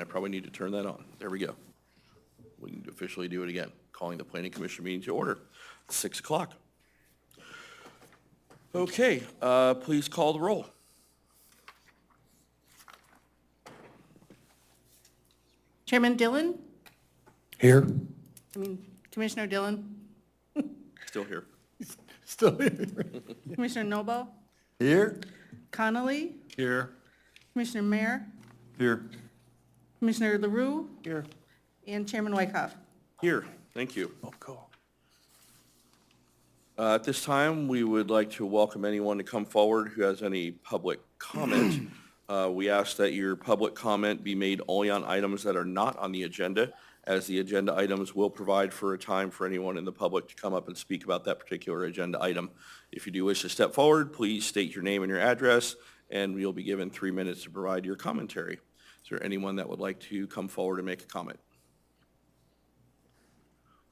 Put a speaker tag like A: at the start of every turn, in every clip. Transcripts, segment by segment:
A: probably need to turn that on. There we go. We can officially do it again. Calling the Planning Commission meeting to order. 6 o'clock. Okay, please call the roll.
B: Chairman Dillon?
C: Here.
B: Commissioner Dillon?
A: Still here.
C: Still here.
B: Commissioner Noble?
C: Here.
B: Connolly?
C: Here.
B: Commissioner Mayer?
C: Here.
B: Commissioner LaRue?
C: Here.
B: And Chairman Wyckoff?
A: Here, thank you.
C: Oh, cool.
A: At this time, we would like to welcome anyone to come forward who has any public comment. We ask that your public comment be made only on items that are not on the agenda, as the agenda items will provide for a time for anyone in the public to come up and speak about that particular agenda item. If you do wish to step forward, please state your name and your address, and you'll be given 3 minutes to provide your commentary. Is there anyone that would like to come forward and make a comment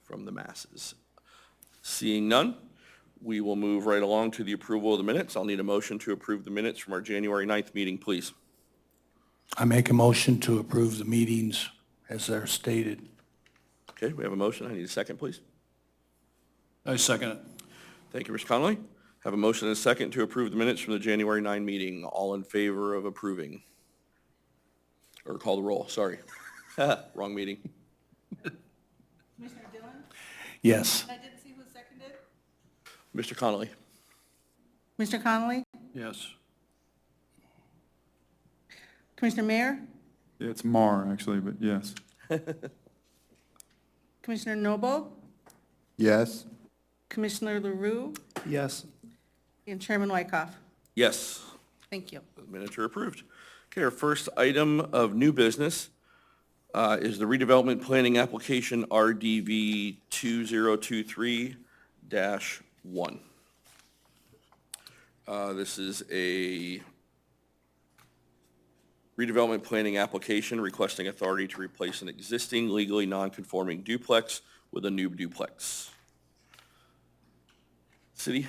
A: from the masses? Seeing none, we will move right along to the approval of the minutes. I'll need a motion to approve the minutes from our January 9th meeting, please.
C: I make a motion to approve the meetings as they're stated.
A: Okay, we have a motion. I need a second, please.
C: I second it.
A: Thank you, Mr. Connolly. Have a motion and a second to approve the minutes from the January 9 meeting. All in favor of approving? Or call the roll, sorry. Wrong meeting.
B: Commissioner Dillon?
C: Yes.
B: I didn't see who seconded.
A: Mr. Connolly.
B: Mr. Connolly?
C: Yes.
B: Commissioner Mayer?
D: Yeah, it's Mar, actually, but yes.
B: Commissioner Noble?
D: Yes.
B: Commissioner LaRue?
C: Yes.
B: And Chairman Wyckoff?
A: Yes,
B: Thank you.
A: the minutes are approved. Okay, our first item of new business is the redevelopment planning application RDV 2023-1. This is a redevelopment planning application requesting authority to replace an existing legally non-conforming duplex with a new duplex. City,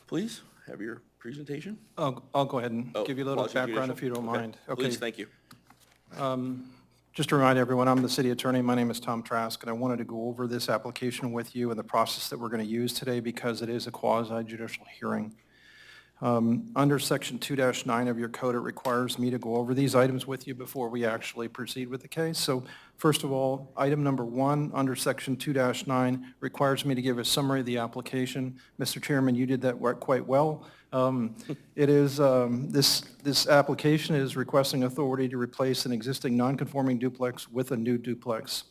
A: please, have your presentation.
E: I'll go ahead and
A: Oh,
E: give you a little
A: pause
E: background
A: judicial.
E: if you don't
A: Okay.
E: mind. Okay.
A: Please, thank you.
E: Just to remind everyone, I'm the city attorney. My name is Tom Trask, and I wanted to go over this application with you and the process that we're going to use today because it is a quasi-judicial hearing. Under Section 2-9 of your code, it requires me to go over these items with you before we actually proceed with the case. So first of all, item number 1 under Section 2-9 requires me to give a summary of the application. Mr. Chairman, you did that work quite well. It is, this application is requesting authority to replace an existing non-conforming duplex with a new duplex.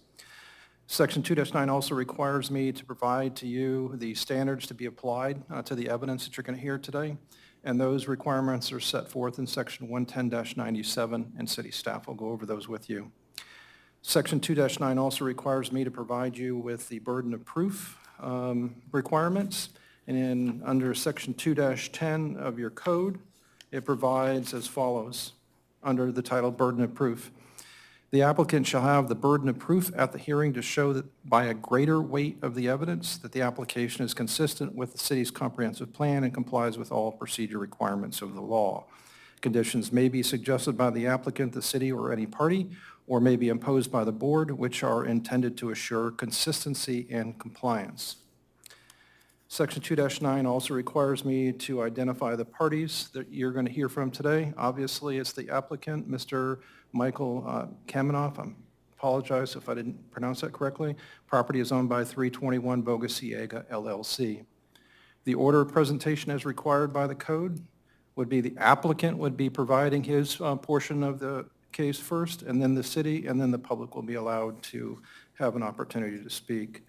E: Section 2-9 also requires me to provide to you the standards to be applied to the evidence that you're going to hear today, and those requirements are set forth in Section 110-97, and city staff will go over those with you. Section 2-9 also requires me to provide you with the burden of proof requirements, and under Section 2-10 of your code, it provides as follows under the title Burden of Proof. The applicant shall have the burden of proof at the hearing to show that by a greater weight of the evidence that the application is consistent with the city's comprehensive plan and complies with all procedure requirements of the law. Conditions may be suggested by the applicant, the city, or any party, or may be imposed by the board, which are intended to assure consistency and compliance. Section 2-9 also requires me to identify the parties that you're going to hear from today. Obviously, it's the applicant, Mr. Michael Kamenoff. I apologize if I didn't pronounce that correctly. Property is owned by 321 Bogasiega LLC. The order of presentation as required by the code would be the applicant would be providing his portion of the case first, and then the city, and then the public will be allowed to have an opportunity to speak.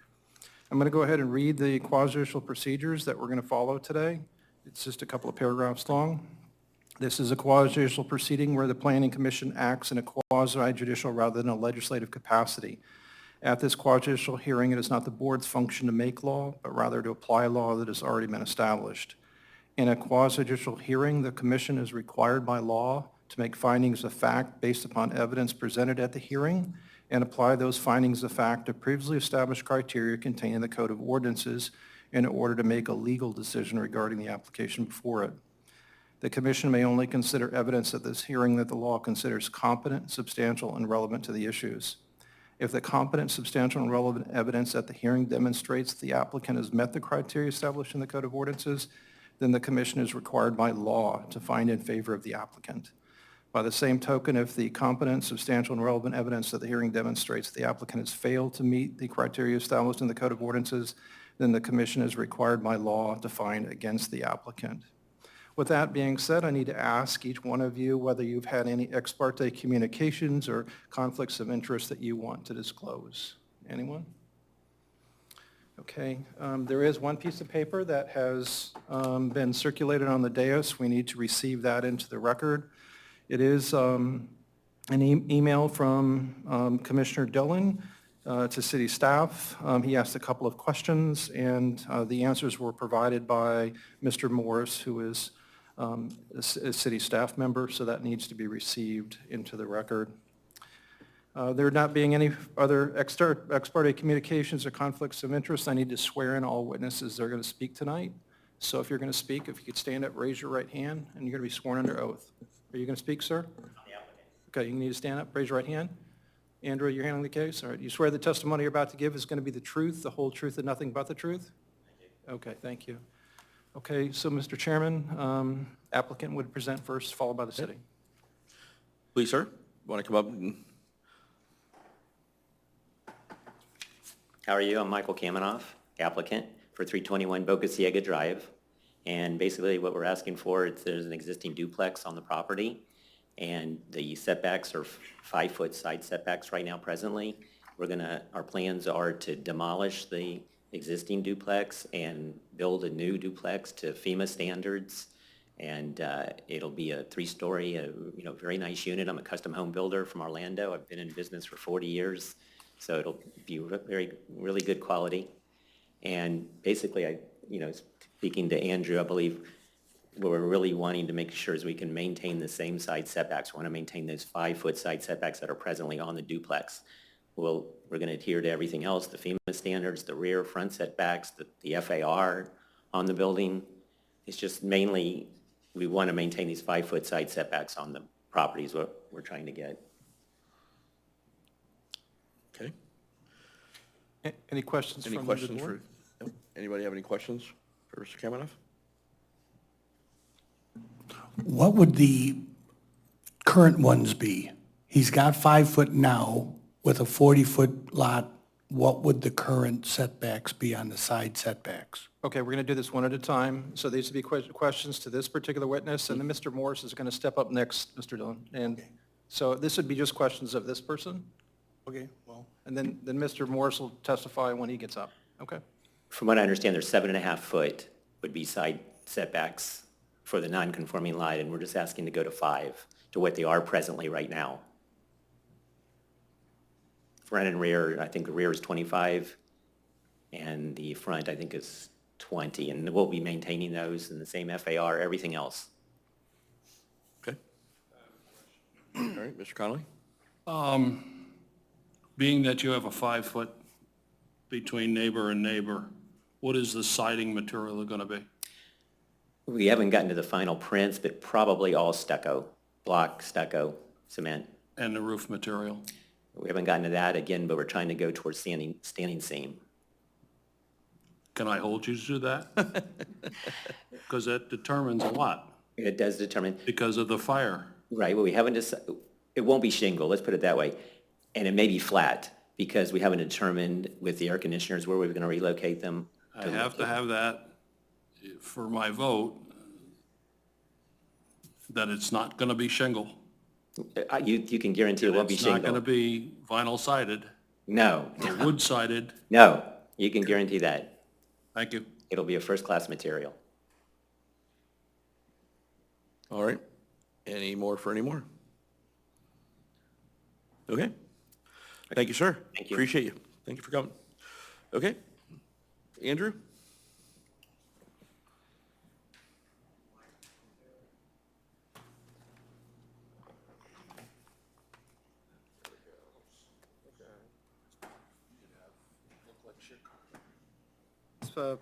E: I'm going to go ahead and read the quasi-judicial procedures that we're going to follow today. It's just a couple of paragraphs long. This is a quasi-judicial proceeding where the Planning Commission acts in a quasi-judicial rather than a legislative capacity. At this quasi-judicial hearing, it is not the board's function to make law, but rather to apply law that has already been established. In a quasi-judicial hearing, the commission is required by law to make findings of fact based upon evidence presented at the hearing and apply those findings of fact to previously established criteria contained in the Code of Ordinances in order to make a legal decision regarding the application before it. The commission may only consider evidence at this hearing that the law considers competent, substantial, and relevant to the issues. If the competent, substantial, and relevant evidence at the hearing demonstrates the applicant has met the criteria established in the Code of Ordinances, then the commission is required by law to find in favor of the applicant. By the same token, if the competent, substantial, and relevant evidence at the hearing demonstrates the applicant has failed to meet the criteria established in the Code of Ordinances, then the commission is required by law to find against the applicant. With that being said, I need to ask each one of you whether you've had any ex parte communications or conflicts of interest that you want to disclose. Anyone? Okay, there is one piece of paper that has been circulated on the dais. We need to receive that into the record. It is an email from Commissioner Dillon to city staff. He asked a couple of questions, and the answers were provided by Mr. Morris, who is a city staff member, so that needs to be received into the record. There not being any other ex parte communications or conflicts of interest, I need to swear in all witnesses that are going to speak tonight. So if you're going to speak, if you could stand up, raise your right hand, and you're going to be sworn under oath. Are you going to speak, sir? Okay, you need to stand up, raise your right hand. Andrew, you're handling the case? All right, you swear the testimony you're about to give is going to be the truth, the whole truth, and nothing but the truth? Okay, thank you. Okay, so Mr. Chairman, applicant would present first, followed by the city.
A: Please, sir, want to come up and...
F: How are you? I'm Michael Kamenoff, applicant for 321 Boca Ciega Drive. And basically what we're asking for is there's an existing duplex on the property, and the setbacks are 5-foot side setbacks right now presently. Our plans are to demolish the existing duplex and build a new duplex to FEMA standards. And it'll be a 3-story, very nice unit. I'm a custom home builder from Orlando. I've been in business for 40 years, so it'll be really good quality. And basically, speaking to Andrew, I believe what we're really wanting to make sure is we can maintain the same side setbacks. We want to maintain those 5-foot side setbacks that are presently on the duplex. We're going to adhere to everything else, the FEMA standards, the rear, front setbacks, the FAR on the building. It's just mainly we want to maintain these 5-foot side setbacks on the properties what we're trying to get.
A: Okay.
E: Any questions
A: Any
E: from
A: questions
E: the board?
A: for... Nope. Anybody have any questions for Mr. Kamenoff?
C: What would the current ones be? He's got 5 foot now with a 40-foot lot. What would the current setbacks be on the side setbacks?
E: Okay, we're going to do this one at a time. So these would be questions to this particular witness, and then Mr. Morris is going to step up next, Mr. Dillon. And so this would be just questions of this person,
C: Okay, well.
E: and then Mr. Morris will testify when he gets up. Okay?
F: From what I understand, there's 7.5 foot would be side setbacks for the non-conforming lot, and we're just asking to go to 5, to what they are presently right now. Front and rear, I think the rear is 25, and the front, I think, is 20, and we'll be maintaining those in the same FAR, everything else.
A: Okay. All right, Mr. Connolly?
G: Being that you have a 5-foot between neighbor and neighbor, what is the siding material going to be?
F: We haven't gotten to the final prints, but probably all stucco, block, stucco, cement.
G: And the roof material?
F: We haven't gotten to that again, but we're trying to go towards standing seam.
G: Can I hold you to that? Because that determines a lot
F: It does determine,
G: because of the fire.
F: right, well, we haven't decided, it won't be shingle, let's put it that way. And it may be flat, because we haven't determined with the air conditioners where we're going to relocate them.
G: I have to have that for my vote, that it's not going to be shingle.
F: You can guarantee it won't be
G: It's not going to
F: shingle.
G: be vinyl sided
F: No,
G: or wood sided.
F: no, you can guarantee that.
G: Thank you.
F: It'll be a first-class material.
A: All right. Any more for any more? Okay. Thank you, sir.
F: Thank you.
A: Appreciate you. Thank you for coming. Okay. Andrew?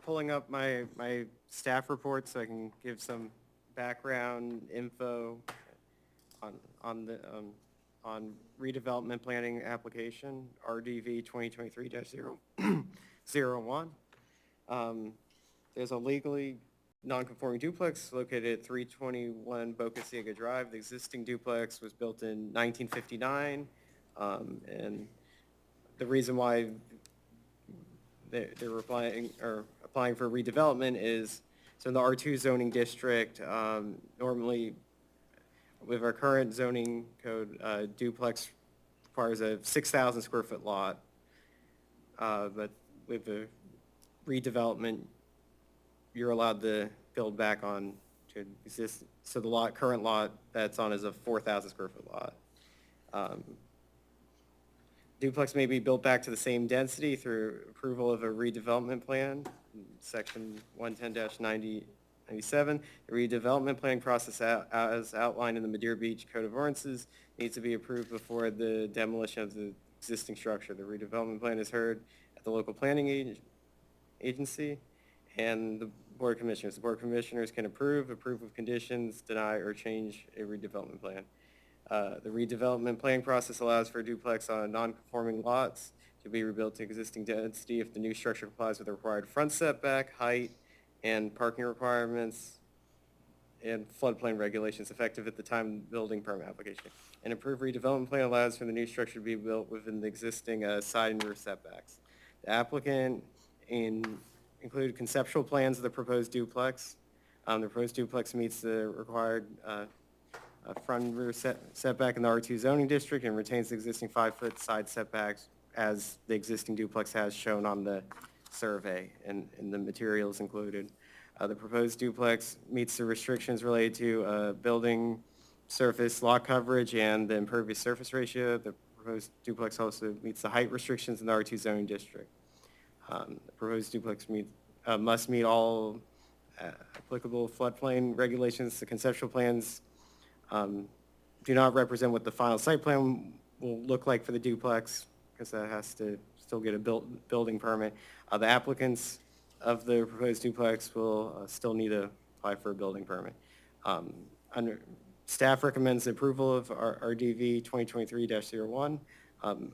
H: Pulling up my staff report so I can give some background info on the, on redevelopment planning application, RDV 2023-001. There's a legally non-conforming duplex located at 321 Boca Ciega Drive. The existing duplex was built in 1959, and the reason why they're applying for redevelopment is, so in the R2 zoning district, normally with our current zoning code, duplex requires a 6,000 square foot lot, but with the redevelopment, you're allowed to build back on to exist, so the current lot that's on is a 4,000 square foot lot. Duplex may be built back to the same density through approval of a redevelopment plan, section 110-97. The redevelopment planning process as outlined in the Madeira Beach Code of Ordinances needs to be approved before the demolition of the existing structure. The redevelopment plan is heard at the local planning agency and the Board of Commissioners. The Board of Commissioners can approve with conditions, deny, or change a redevelopment plan. The redevelopment planning process allows for a duplex on non-conforming lots to be rebuilt to existing density if the new structure complies with the required front setback, height, and parking requirements and floodplain regulations effective at the time of the building permit application. An approved redevelopment plan allows for the new structure to be built within the existing side and rear setbacks. The applicant included conceptual plans of the proposed duplex. The proposed duplex meets the required front and rear setback in the R2 zoning district and retains the existing 5-foot side setbacks as the existing duplex has shown on the survey and the materials included. The proposed duplex meets the restrictions related to building surface lot coverage and the impervious surface ratio. The proposed duplex also meets the height restrictions in the R2 zoning district. The proposed duplex must meet all applicable floodplain regulations. The conceptual plans do not represent what the final site plan will look like for the duplex because that has to still get a building permit. The applicants of the proposed duplex will still need to apply for a building permit. Staff recommends the approval of RDV 2023-01.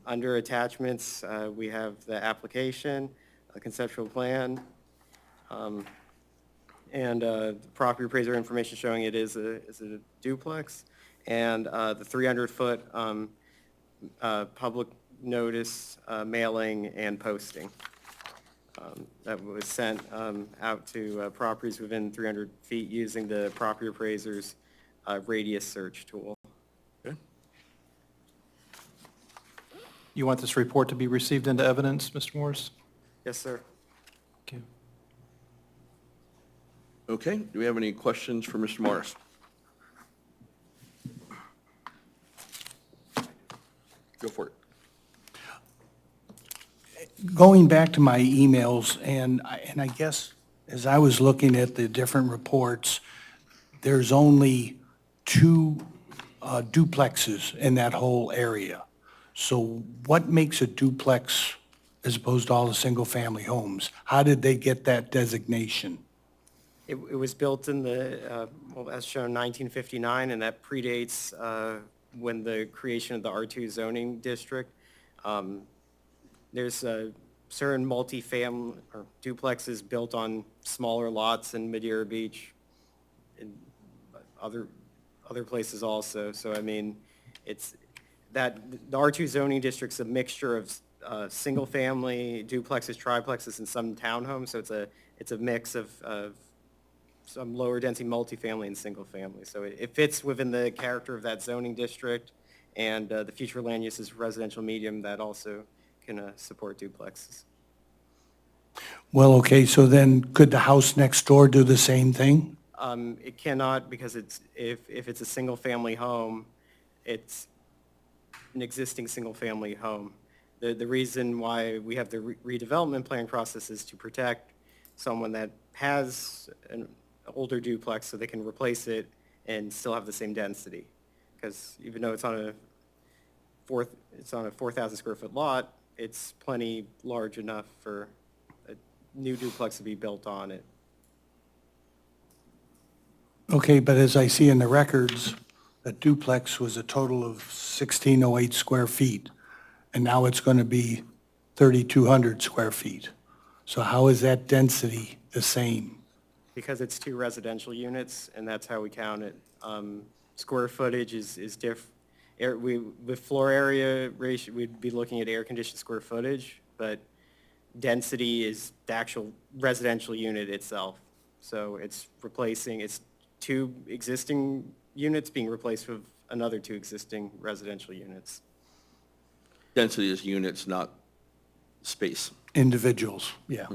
H: Under attachments, we have the application, a conceptual plan, and property appraiser information showing it is a duplex, and the 300-foot public notice mailing and posting that was sent out to properties within 300 feet using the property appraiser's radius search tool.
A: Okay.
E: You want this report to be received into evidence, Mr. Morris?
H: Yes, sir.
E: Okay.
A: Okay, do we have any questions for Mr. Morris? Go for it.
C: Going back to my emails, and I guess as I was looking at the different reports, there's only 2 duplexes in that whole area. So what makes a duplex as opposed to all the single-family homes? How did they get that designation?
H: It was built in the, well, as shown, 1959, and that predates when the creation of the R2 zoning district. There's certain multifamily or duplexes built on smaller lots in Madeira Beach and other places also. So, I mean, it's that the R2 zoning district's a mixture of single-family duplexes, triplexes, and some townhomes. So it's a mix of some lower density multifamily and single-family. So it fits within the character of that zoning district, and the future land use is residential medium that also can support duplexes.
C: Well, okay, so then could the house next door do the same thing?
H: It cannot because if it's a single-family home, it's an existing single-family home. The reason why we have the redevelopment plan process is to protect someone that has an older duplex so they can replace it and still have the same density. Because even though it's on a 4,000 square foot lot, it's plenty large enough for a new duplex to be built on it.
C: Okay, but as I see in the records, a duplex was a total of 1,608 square feet, and now it's going to be 3,200 square feet. So how is that density the same?
H: Because it's 2 residential units, and that's how we count it. Square footage is with floor area ratio, we'd be looking at air-conditioned square footage, but density is the actual residential unit itself. So it's 2 existing units being replaced with another 2 existing residential units.
A: Density is units, not space.
C: Individuals, yeah,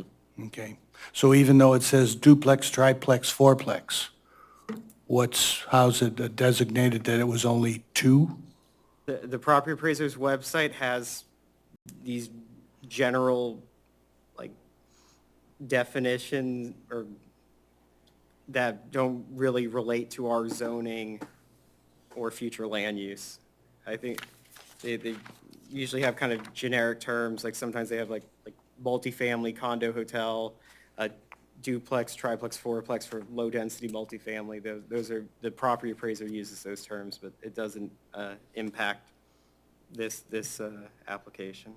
C: okay. So even though it says duplex, triplex, fourplex, how's it designated that it was only 2?
H: The property appraiser's website has these general, like, definitions or that don't really relate to our zoning or future land use. I think they usually have kind of generic terms, like sometimes they have like multifamily condo hotel, duplex, triplex, fourplex for low-density multifamily. Those are, the property appraiser uses those terms, but it doesn't impact this application.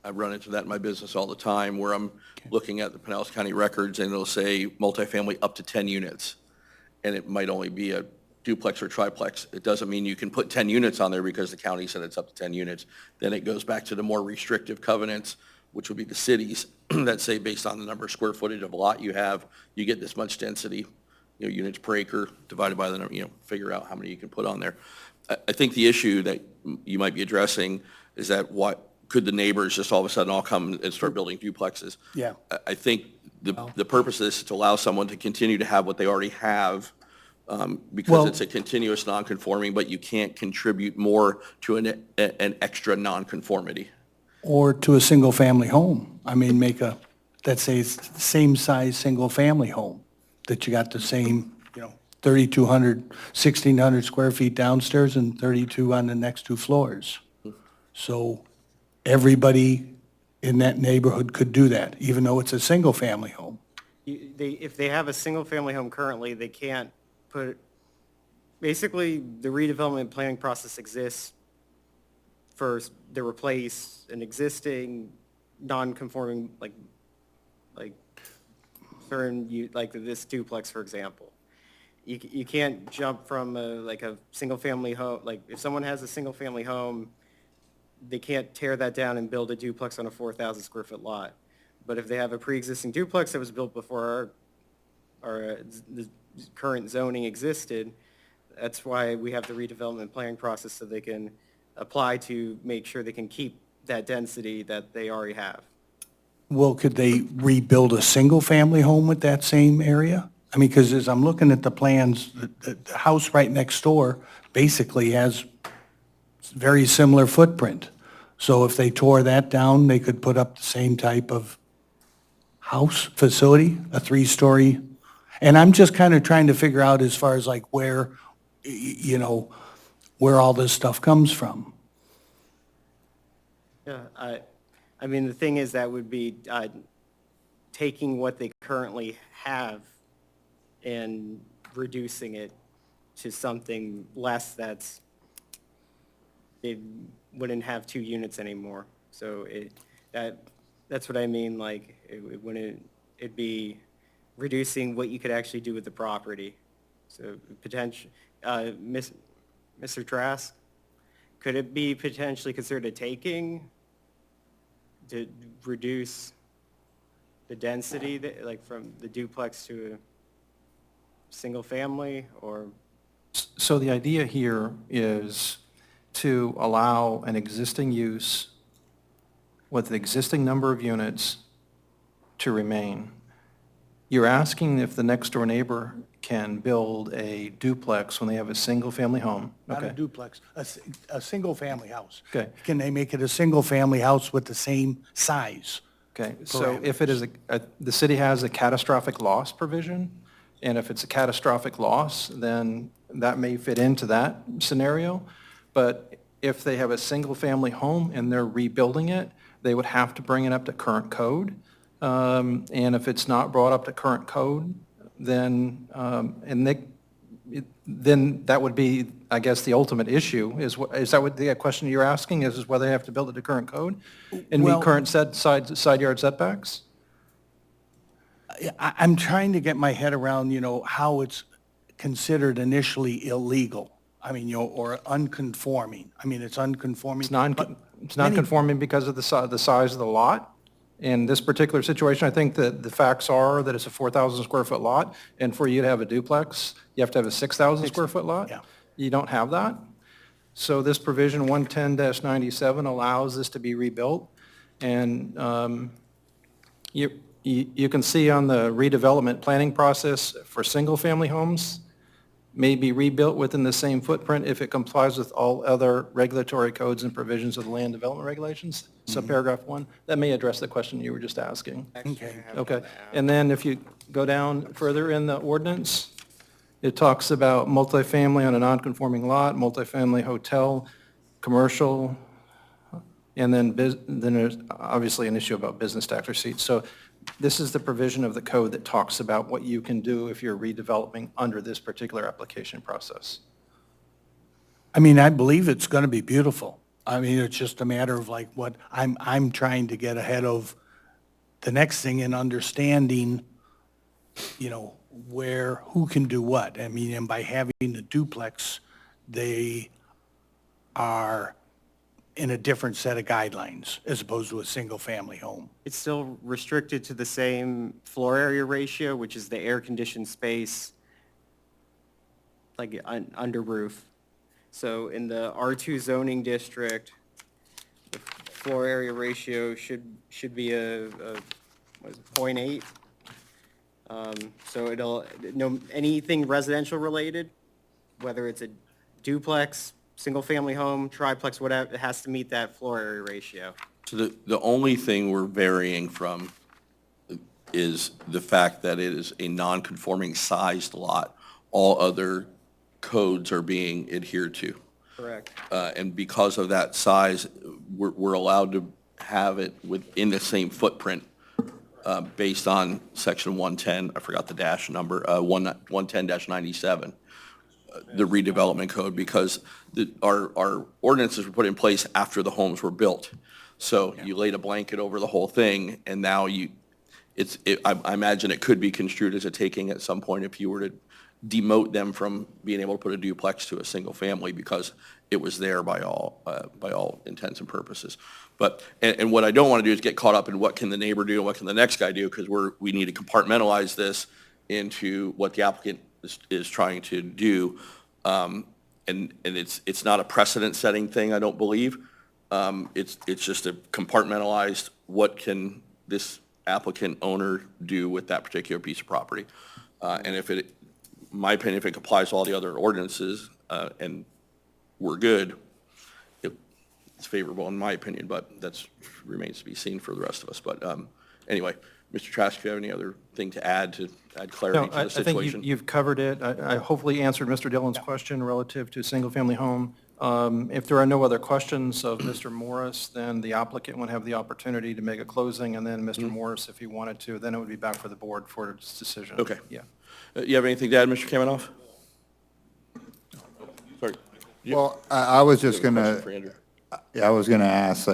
A: I run into that in my business all the time, where I'm looking at the Pinellas County records, and it'll say multifamily up to 10 units, and it might only be a duplex or triplex. It doesn't mean you can put 10 units on there because the county said it's up to 10 units. Then it goes back to the more restrictive covenants, which would be the cities, that say based on the number of square footage of a lot you have, you get this much density, units per acre divided by the number, figure out how many you can put on there. I think the issue that you might be addressing is that could the neighbors just all of a sudden all come and start building duplexes?
C: Yeah.
A: I think the purpose of this is to allow someone to continue to have what they already have, because
C: Well-
A: it's a continuous non-conforming, but you can't contribute more to an extra non-conformity.
C: Or to a single-family home. I mean, let's say it's the same size single-family home, that you got the same, 3,200, 1,600 square feet downstairs and 32 on the next 2 floors. So everybody in that neighborhood could do that, even though it's a single-family home.
H: If they have a single-family home currently, they can't basically, the redevelopment planning process exists first to replace an existing non-conforming, like this duplex, for example. You can't jump from a single-family home, like if someone has a single-family home, they can't tear that down and build a duplex on a 4,000 square foot lot. But if they have a pre-existing duplex that was built before the current zoning existed, that's why we have the redevelopment planning process, so they can apply to make sure they can keep that density that they already have.
C: Well, could they rebuild a single-family home with that same area? I mean, because as I'm looking at the plans, the house right next door basically has very similar footprint. So if they tore that down, they could put up the same type of house facility, a 3-story. And I'm just kind of trying to figure out as far as like where all this stuff comes from.
H: Yeah, I mean, the thing is, that would be taking what they currently have and reducing it to something less they wouldn't have 2 units anymore. So that's what I mean, like, it'd be reducing what you could actually do with the property. So Mr. Trask, could it be potentially considered a taking to reduce the density, like from the duplex to a single family, or?
E: So the idea here is to allow an existing use with the existing number of units to remain. You're asking if the next-door neighbor can build a duplex when they have a single-family home.
C: Not a
E: Okay.
C: duplex, a single-family house.
E: Okay.
C: Can they make it a single-family house with the same size?
E: Okay, so if it is the city has a catastrophic loss provision, and if it's a catastrophic loss, then that may fit into that scenario. But if they have a single-family home and they're rebuilding it, they would have to bring it up to current code. And if it's not brought up to current code, then, and then that would be, I guess, the ultimate issue, is that what the question you're asking, is whether they have to build it to current code and meet
C: Well-
E: current side yard setbacks?
C: I'm trying to get my head around, how it's considered initially illegal. I mean, or unconforming. I mean, it's unconforming.
E: It's
C: but
E: it's
C: many-
E: non-conforming because of the size of the lot. In this particular situation, I think that the facts are that it's a 4,000 square foot lot, and for you to have a duplex, you have to have a 6,000 square foot lot.
C: Yeah.
E: You don't have that. So this provision 110-97 allows this to be rebuilt. And you can see on the redevelopment planning process for single-family homes, may be rebuilt within the same footprint if it complies with all other regulatory codes and provisions of the land development regulations, subparagraph 1. That may address the question you were just asking. Okay. And then if you go down further in the ordinance, it talks about multifamily on a non-conforming lot, multifamily hotel, commercial, and then there's obviously an issue about business tax receipts. So this is the provision of the code that talks about what you can do if you're redeveloping under this particular application process.
C: I mean, I believe it's going to be beautiful. I mean, it's just a matter of like what, I'm trying to get ahead of the next thing and understanding, who can do what. I mean, and by having a duplex, they are in a different set of guidelines as opposed to a single-family home.
H: It's still restricted to the same floor area ratio, which is the air-conditioned space, like under roof. So in the R2 zoning district, the floor area ratio should be what is it, 0.8. So anything residential related, whether it's a duplex, single-family home, triplex, whatever, it has to meet that floor area ratio.
A: So the only thing we're varying from is the fact that it is a non-conforming sized lot. All other codes are being adhered to.
H: Correct.
A: And because of that size, we're allowed to have it within the same footprint based on section 110, I forgot the dash number, 110-97, the redevelopment code, because our ordinances were put in place after the homes were built. So you laid a blanket over the whole thing, and now I imagine it could be construed as a taking at some point if you were to demote them from being able to put a duplex to a single family because it was there by all intents and purposes. But, and what I don't want to do is get caught up in what can the neighbor do and what can the next guy do, because we need to compartmentalize this into what the applicant is trying to do. And it's not a precedent-setting thing, I don't believe. It's just a compartmentalized, what can this applicant owner do with that particular piece of property? And in my opinion, if it complies to all the other ordinances, and we're good, it's favorable in my opinion, but that remains to be seen for the rest of us. But anyway, Mr. Trask, do you have any other thing to add clarity
E: No,
A: to the
E: I
A: situation?
E: think you've covered it. I hopefully answered Mr. Dillon's question relative to single-family home. If there are no other questions of Mr. Morris, then the applicant would have the opportunity to make a closing, and then Mr. Morris, if he wanted to, then it would be back for the board for its decision.
A: Okay.
E: Yeah.
A: You have anything to add, Mr. Kaminoff? Sorry.
D: Well, I was just
A: Question
D: gonna,
A: for Andrew.
D: I was gonna ask,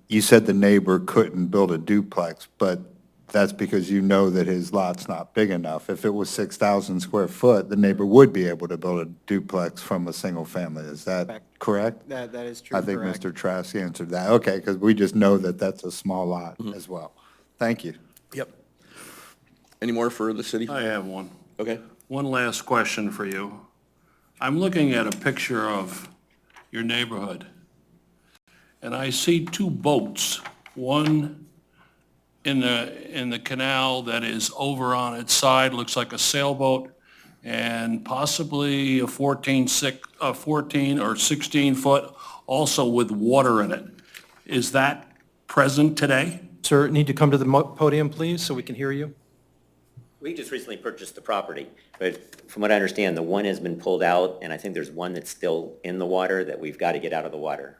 D: you said the neighbor couldn't build a duplex, but that's because you know that his lot's not big enough. If it was 6,000 square foot, the neighbor would be able to build a duplex from a single family. Is that correct?
H: That is true,
D: I think
H: correct.
D: Mr. Trask answered that. Okay, because we just know that that's a small lot as well. Thank you.
A: Yep. Any more for the city?
G: I have one.
A: Okay.
G: One last question for you. I'm looking at a picture of your neighborhood, and I see two boats, one in the canal that is over on its side, looks like a sailboat, and possibly a 14 or 16-foot, also with water in it. Is that present today?
E: Sir, need to come to the podium, please, so we can hear you.
F: We just recently purchased the property, but from what I understand, the one has been pulled out, and I think there's one that's still in the water that we've got to get out of the water.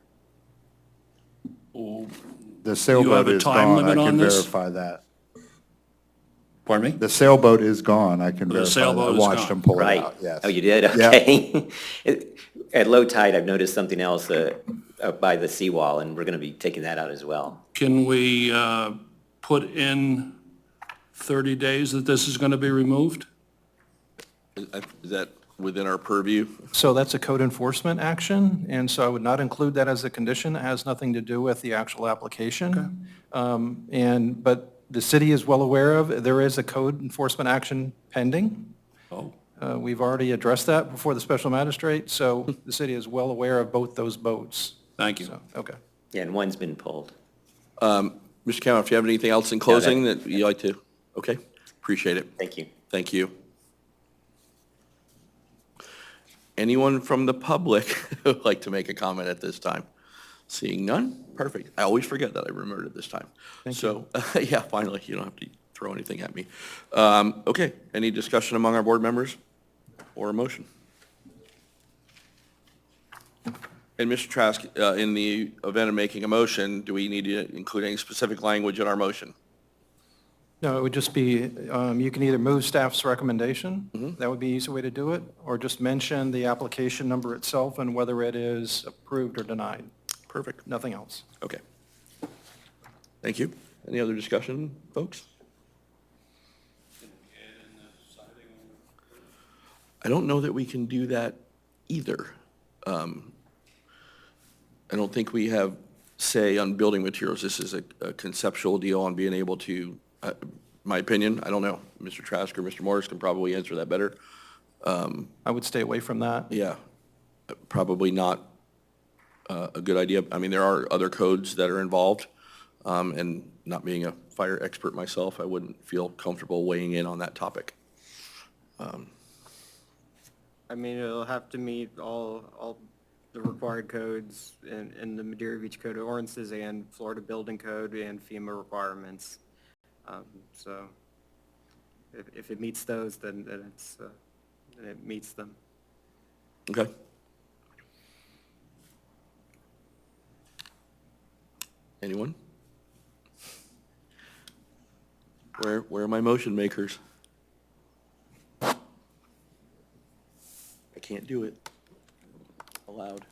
D: The sailboat
G: a
D: is
G: time
D: gone. I
G: limit
D: can
G: on this?
D: verify that.
G: Pardon me?
D: The sailboat is gone, I can
G: The
D: verify that.
G: sailboat
D: I
G: is
D: watched
G: gone.
D: them pull it
F: Right.
D: out, yes.
F: Oh, you did?
D: Yeah.
F: Okay. At low tide, I've noticed something else up by the seawall, and we're going to be taking that out as well.
G: Can we put in 30 days that this is going to be removed?
A: Is that within our purview?
E: So that's a code enforcement action, and so I would not include that as a condition. It has nothing to do with the actual application. But the city is well aware of, there is a code enforcement action pending.
G: Oh,
E: We've already addressed that before the special magistrate, so the city is well aware of both those boats.
G: thank you.
E: So, okay.
F: Yeah, and one's been pulled.
A: Mr. Cameron, if you have anything else in closing that you'd like to, okay, appreciate it.
F: Thank you.
A: Thank you. Anyone from the public who would like to make a comment at this time? Seeing none? Perfect. I always forget that I remembered it this time. So, yeah, finally, you don't have to throw anything at me. Okay, any discussion among our board members or a motion? And Mr. Trask, in the event of making a motion, do we need to include any specific language in our motion?
E: No, it would just be, you can either move staff's recommendation, that would be an easy way to do it, or just mention the application number itself and whether it is approved or denied.
A: Perfect.
E: Nothing else.
A: Okay. Thank you. Any other discussion, folks? I don't know that we can do that either. I don't think we have say on building materials. This is a conceptual deal on being able to, my opinion, I don't know. Mr. Trask or Mr. Morris can probably answer that better.
E: I would stay away from that.
A: Yeah, probably not a good idea. I mean, there are other codes that are involved, and not being a fire expert myself, I wouldn't feel comfortable weighing in on that topic.
H: I mean, it'll have to meet all the required codes in the Madeira Beach Code of Ordinances and Florida Building Code and FEMA requirements. So if it meets those, then it's, then it meets them.
A: Okay. Anyone? Where are my motion makers? I can't do it aloud.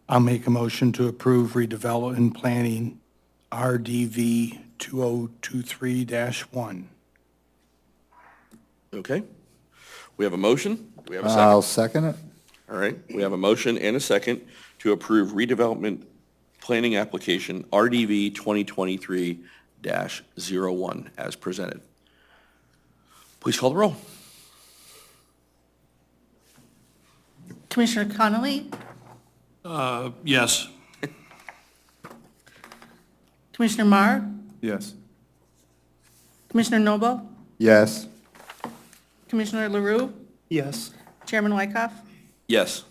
C: I'll make a motion to approve redevelopment planning RDV 2023-1.
A: Okay. We have a motion. Do we have a
D: I'll
A: second?
D: second it.
A: All right. We have a motion and a second to approve redevelopment planning application RDV 2023-01 as presented. Please call the roll.
B: Commissioner Connolly,
G: Yes.
B: Commissioner Marr,
D: Yes.
B: Commissioner Noble,
D: Yes.
B: Commissioner LaRue,
E: Yes.
B: Chairman Wyckoff.
A: Yes.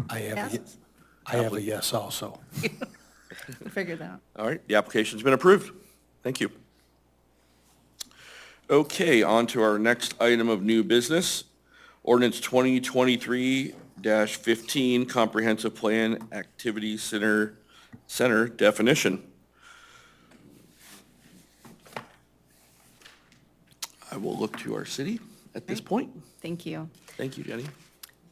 C: I have
B: Yes.
C: a yes also.
B: Figured that out.
A: All right, the application's been approved. Thank you. Okay, on to our next item of new business. Ordinance 2023-15, Comprehensive Plan Activity Center definition. I will look to our city at this point.
I: Thank you.
A: Thank you, Jenny.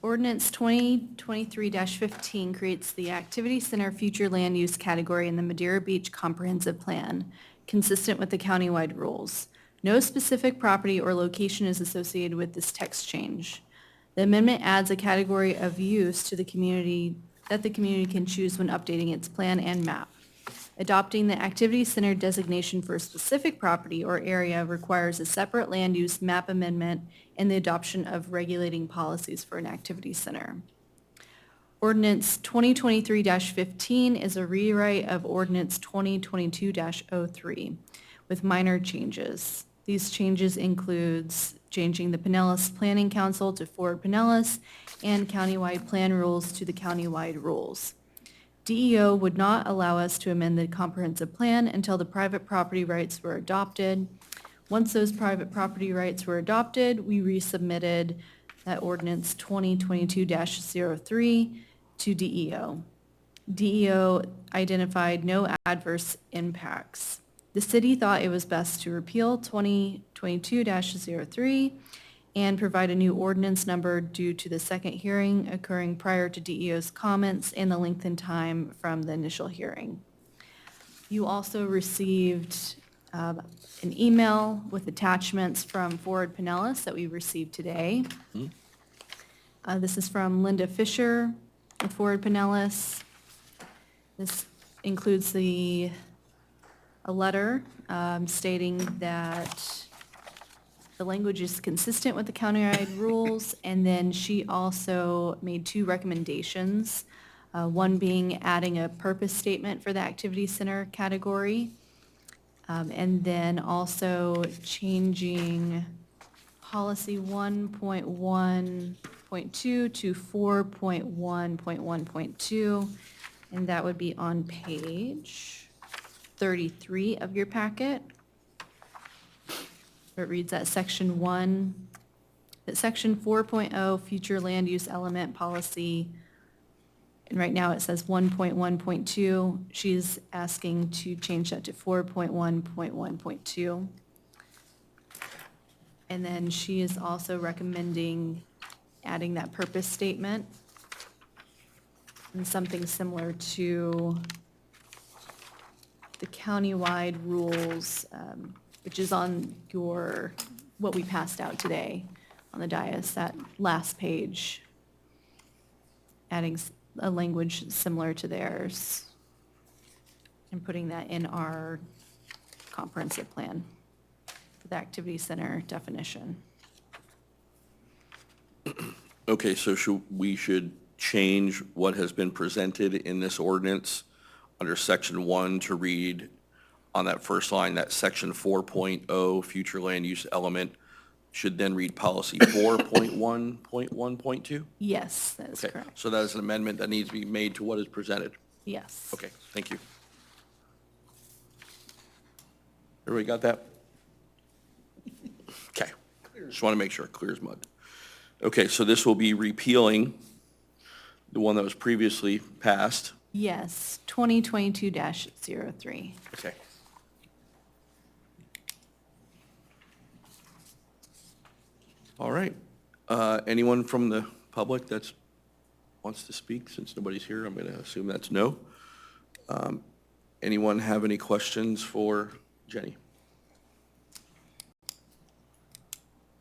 I: Ordinance 2023-15 creates the Activity Center Future Land Use category in the Madeira Beach Comprehensive Plan, consistent with the countywide rules. No specific property or location is associated with this text change. The amendment adds a category of use to the community that the community can choose when updating its plan and map. Adopting the Activity Center designation for a specific property or area requires a separate land use map amendment and the adoption of regulating policies for an activity center. Ordinance 2023-15 is a rewrite of Ordinance 2022-03 with minor changes. These changes includes changing the Pinellas Planning Council to Fort Pinellas and countywide plan rules to the countywide rules. DEO would not allow us to amend the comprehensive plan until the private property rights were adopted. Once those private property rights were adopted, we resubmitted that ordinance 2022-03 to DEO. DEO identified no adverse impacts. The city thought it was best to repeal 2022-03 and provide a new ordinance number due to the second hearing occurring prior to DEO's comments and the lengthened time from the initial hearing. You also received an email with attachments from Forward Pinellas that we received today. This is from Linda Fisher with Forward Pinellas. This includes a letter stating that the language is consistent with the countywide rules, and then she also made 2 recommendations, one being adding a purpose statement for the activity center category, and then also changing policy 1.1.2 to 4.1.1.2, and that would be on page 33 of your packet. It reads that section 1, that section 4.0, future land use element policy, and right now it says 1.1.2. She's asking to change that to 4.1.1.2. And then she is also recommending adding that purpose statement and something similar to the countywide rules, which is on what we passed out today on the dais, that last page, adding a language similar to theirs and putting that in our comprehensive plan for the activity center definition.
A: Okay, so we should change what has been presented in this ordinance under section 1 to read on that first line, that section 4.0, future land use element, should then read policy 4.1.1.2?
I: Yes, that is
A: Okay,
I: correct.
A: so that is an amendment that needs to be made to what is presented.
I: Yes.
A: Okay, thank you. Everybody got that? Okay, just want to make sure, clear as mud. Okay, so this will be repealing the one that was previously passed.
I: Yes, 2022-03.
A: Okay. All right. Anyone from the public that wants to speak? Since nobody's here, I'm going to assume that's no. Anyone have any questions for Jenny?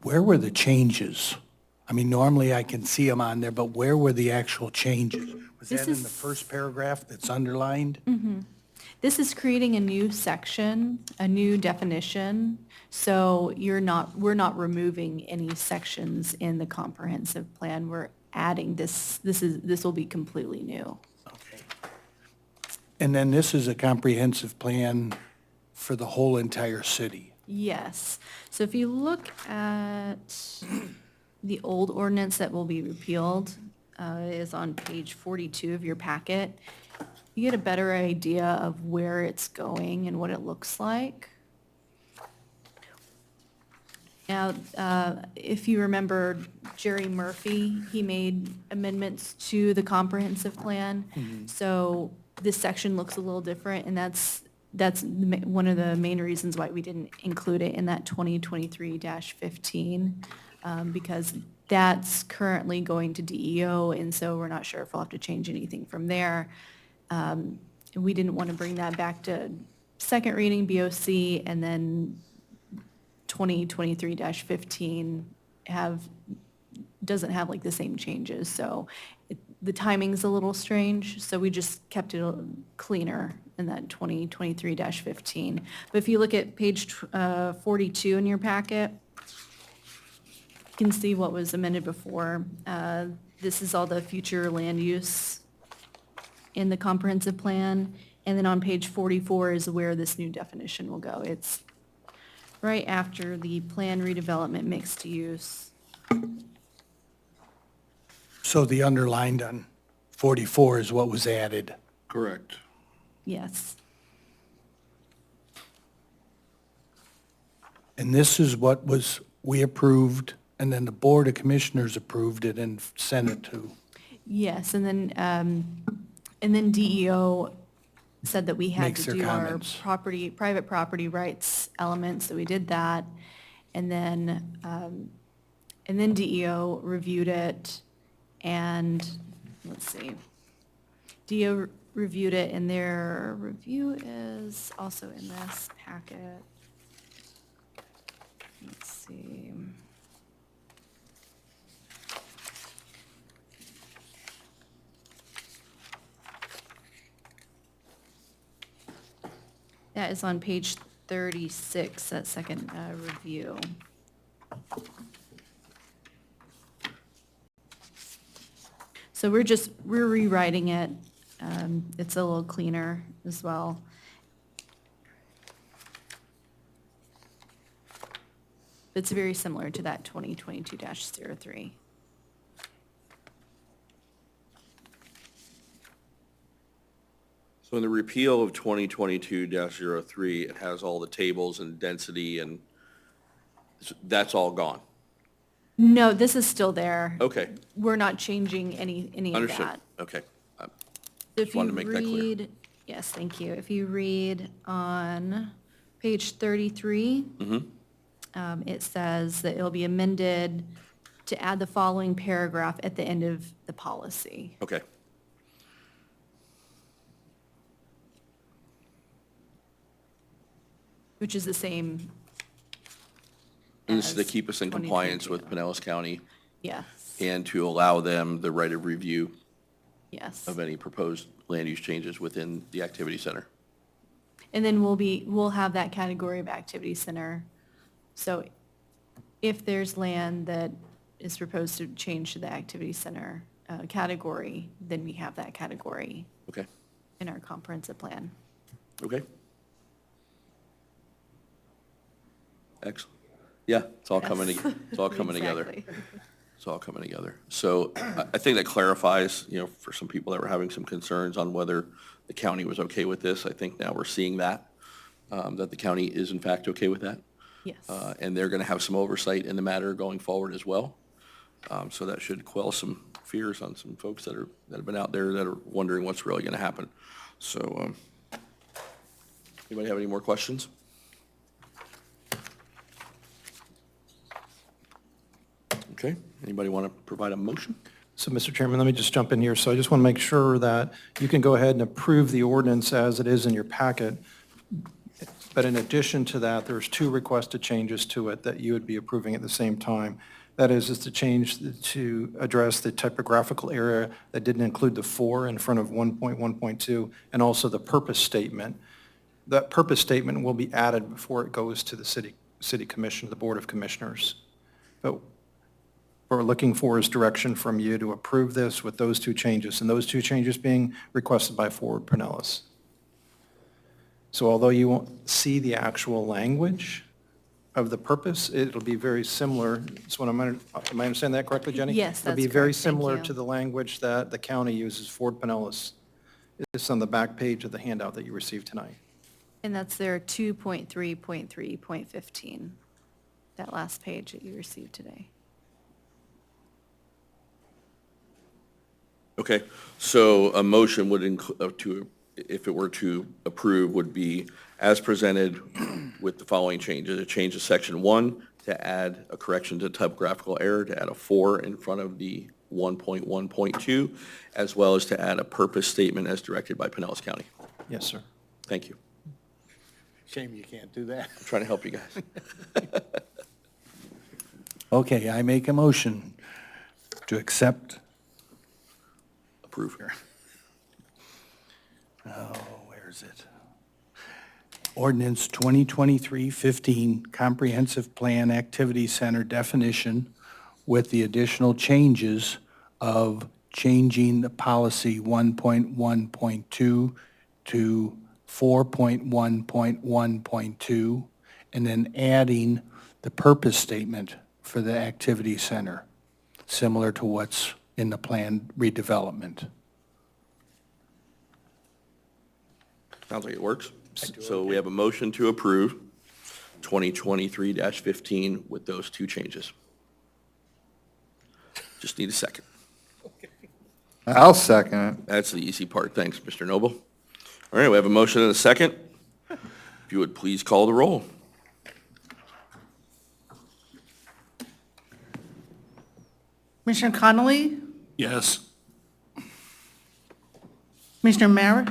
C: Where were the changes? I mean, normally I can see them on there, but where were the actual changes? Was
I: This
C: that in the
I: is-
C: first paragraph that's underlined?
I: This is creating a new section, a new definition, so we're not removing any sections in the comprehensive plan. We're adding this will be completely new.
C: Okay. And then this is a comprehensive plan for the whole entire city.
I: Yes. So if you look at the old ordinance that will be repealed, it is on page 42 of your packet. You get a better idea of where it's going and what it looks like. Now, if you remember Jerry Murphy, he made amendments to the comprehensive plan. So this section looks a little different, and that's one of the main reasons why we didn't include it in that 2023-15, because that's currently going to DEO, and so we're not sure if we'll have to change anything from there. We didn't want to bring that back to second reading BOC, and then 2023-15 doesn't have like the same changes, so the timing's a little strange, so we just kept it cleaner in that 2023-15. But if you look at page 42 in your packet, you can see what was amended before. This is all the future land use in the comprehensive plan, and then on page 44 is where this new definition will go. It's right after the plan redevelopment mixed use.
C: So the underlined on 44 is what was added.
G: Correct.
I: Yes.
C: And this is what we approved, and then the Board of Commissioners approved it and sent it to.
I: Yes, and then And then DEO said that we had
C: Makes
I: to
C: their
I: do our
C: comments.
I: private property rights elements, so we did that. And then DEO reviewed it, and, let's see. DEO reviewed it, and their review is also in this packet. Let's see. That is on page 36, that second review. So we're rewriting it. It's a little cleaner as well. It's very similar to that 2022-03.
A: So in the repeal of 2022-03, it has all the tables and density, and that's all gone.
I: No, this is still there.
A: Okay,
I: We're not changing any of
A: understood.
I: that.
A: Okay.
I: If
A: wanted
I: you
A: to make that clear.
I: read, yes, thank you. If you read on page 33, it says that it'll be amended to add the following paragraph at the end of the policy.
A: Okay.
I: Which is the same.
A: And this is to
I: as
A: keep us in compliance with
I: 2022.
A: Pinellas County
I: Yes,
A: and to allow them the right of review
I: yes.
A: of any proposed land use changes within the activity center.
I: And then we'll have that category of activity center. So if there's land that is proposed to change to the activity center category, then we have that category
A: Okay,
I: in our comprehensive plan.
A: okay. Excellent. Yeah, it's all coming,
I: Yes.
A: it's all coming together.
I: Exactly.
A: It's all coming together. So I think that clarifies, for some people that were having some concerns on whether the county was okay with this. I think now we're seeing that the county is in fact okay with that.
I: Yes.
A: And they're going to have some oversight in the matter going forward as well. So that should quell some fears on some folks that have been out there that are wondering what's really going to happen. So, anybody have any more questions? Okay, anybody want to provide a motion?
E: So, Mr. Chairman, let me just jump in here. So I just want to make sure that you can go ahead and approve the ordinance as it is in your packet. But in addition to that, there's two requested changes to it that you would be approving at the same time. That is to change, to address the typographical error that didn't include the 4 in front of 1.1.2, and also the purpose statement. That purpose statement will be added before it goes to the city commission, the Board of Commissioners. But what we're looking for is direction from you to approve this with those two changes, and those two changes being requested by Forward Pinellas. So although you won't see the actual language of the purpose, it'll be very similar. So am I understanding that correctly, Jenny?
I: Yes,
E: It'll be
I: that's
E: very
I: correct. Thank
E: similar
I: you.
E: to the language that the county uses, Forward Pinellas. It's on the back page of the handout that you received tonight.
I: And that's their 2.3.3.15, that last page that you received today.
A: Okay, so a motion would include, if it were to approve, would be as presented with the following changes. A change to section 1 to add a correction to typographical error, to add a 4 in front of the 1.1.2, as well as to add a purpose statement as directed by Pinellas County.
E: Yes, sir.
A: Thank you.
C: Shame you can't do that.
A: I'm trying to help you guys.
C: Okay, I make a motion to accept,
A: Approve.
C: where is it? Ordinance 2023-15 Comprehensive Plan Activity Center definition with the additional changes of changing the policy 1.1.2 to 4.1.1.2, and then adding the purpose statement for the activity center, similar to what's in the planned redevelopment.
A: Sounds like it works. So we have a motion to approve 2023-15 with those two changes. Just need a second.
D: I'll second it.
A: That's the easy part. Thanks, Mr. Noble. All right, we have a motion and a second. If you would please call the roll.
B: Commissioner Connolly?
G: Yes.
B: Commissioner Merritt?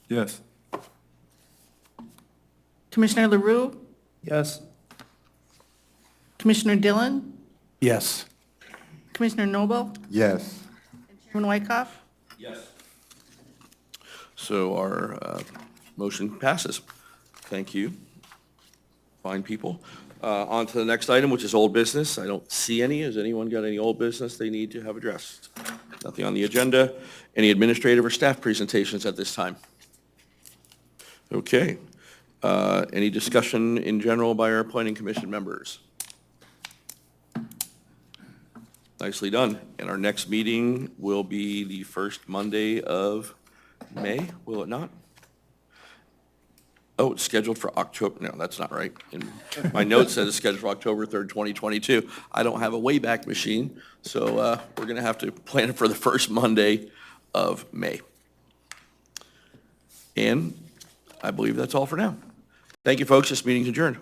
D: Yes.
B: Commissioner LaRue?
E: Yes.
B: Commissioner Dillon?
C: Yes.
B: Commissioner Noble?
D: Yes.
B: Chairman Wyckoff?
A: Yes. So our motion passes. Thank you. Fine people. On to the next item, which is old business. I don't see any. Has anyone got any old business they need to have addressed? Nothing on the agenda. Any administrative or staff presentations at this time? Okay. Any discussion in general by our planning commission members? Nicely done. And our next meeting will be the first Monday of May, will it not? Oh, it's scheduled for October, no, that's not right. In my notes says it's scheduled for October 3rd, 2022. I don't have a Wayback Machine, so we're going to have to plan it for the first Monday of May. And I believe that's all for now. Thank you, folks. This meeting's adjourned.